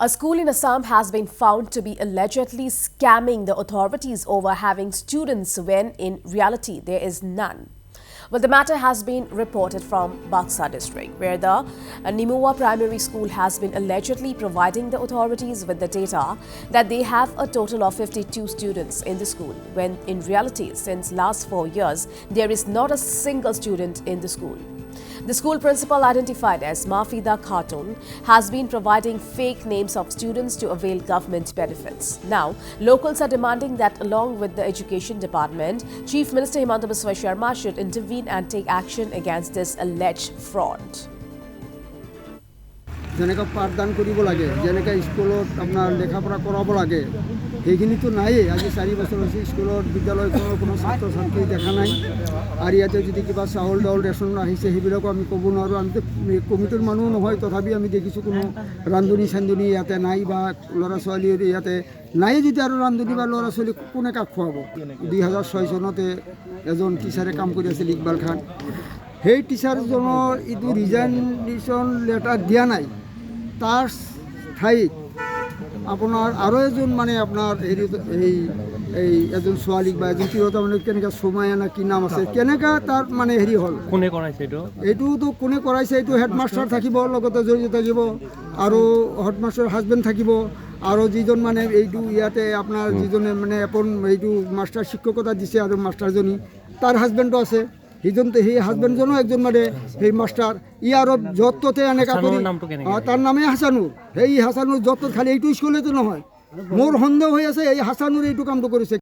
A school in Assam has been found to be allegedly scamming the authorities over having students when in reality there is none. Well, the matter has been reported from Buxa district, where the Nimua Primary School has been allegedly providing the authorities with the data that they have a total of 52 students in the school, when in reality, since last 4 years, there is not a single student in the school. The school principal, identified as Mafida Khatun, has been providing fake names of students to avail government benefits. Now, locals are demanding that along with the Education Department, Chief Minister Himanta Biswa Sharma should intervene and take action against this alleged fraud. যেনেকা পাঠদান কৰিব লাগে, যেনেকা স্কুলত আপোনাৰ লেখাপঢ়া কৰাব লাগে, সেইখিনিতো নায়েই। আজি 4 বছৰ হৈছে স্কুলত বিদ্যালয়খনৰ কোনো ছাত্ৰ ছাত্ৰী দেখা নাই। আৰু ইয়াতে যদি কিবা চাউল দাউল ৰেচন আহিছে সেইবিলাকো আমি ক'ব নোৱাৰোঁ। আমিতো কমিটিৰ মানুহ নহয়, তথাপি আমি দেখিছোঁ কোনো ৰান্ধনি চান্ধনি ইয়াতে নাই বা ল'ৰা ছোৱালীৰ ইয়াতে নাই। যদি আৰু ৰান্ধনি বা ল'ৰা ছোৱালী কোনে কাক খুৱাব? 2006 চনতে এজন টিচাৰে কাম কৰি আছিল, ইকবাল খান। সেই টিচাৰজনৰ এইটো ৰিজাইনেশ্যন লেটাৰ দিয়া নাই। তাৰ ঠাইত আপোনাৰ আৰু এজন মানে আপোনাৰ হেৰি এই এজন ছোৱালীক বা এজন তিৰোতা মানে কেনেকৈ সোমায়া না কি নাম আছে, কেনেকৈ তাৰ মানে হেৰি হ'ল, কোনে কৰাইছে এইটোতো কোনে কৰাইছে, এইটো হেডমাষ্টাৰ থাকিব, লগতে জড়িত থাকিব, আৰু হেডমাষ্টাৰ হাজবেণ্ড থাকিব, আৰু যিজন মানে এইটো ইয়াতে আপোনাৰ যিজনে মানে এইটো মাষ্টাৰ শিক্ষকতা দিছে আৰু মাষ্টাৰজনী তাৰ হাজবেণ্ডো আছে। সেই হাজবেণ্ডজনো একজন মানে সেই মাষ্টাৰ। ই আৰু য'ত ত'তে এনেকুৱা কৰি, তাৰ নামে হাছানুৰ। সেই হাছানুৰ য'ত ত'ত, খালি এইটো স্কুলতো নহয়। মোৰ সন্দেহ হৈ আছে এই হাছানুৰ এইটো কামটো কৰিছে।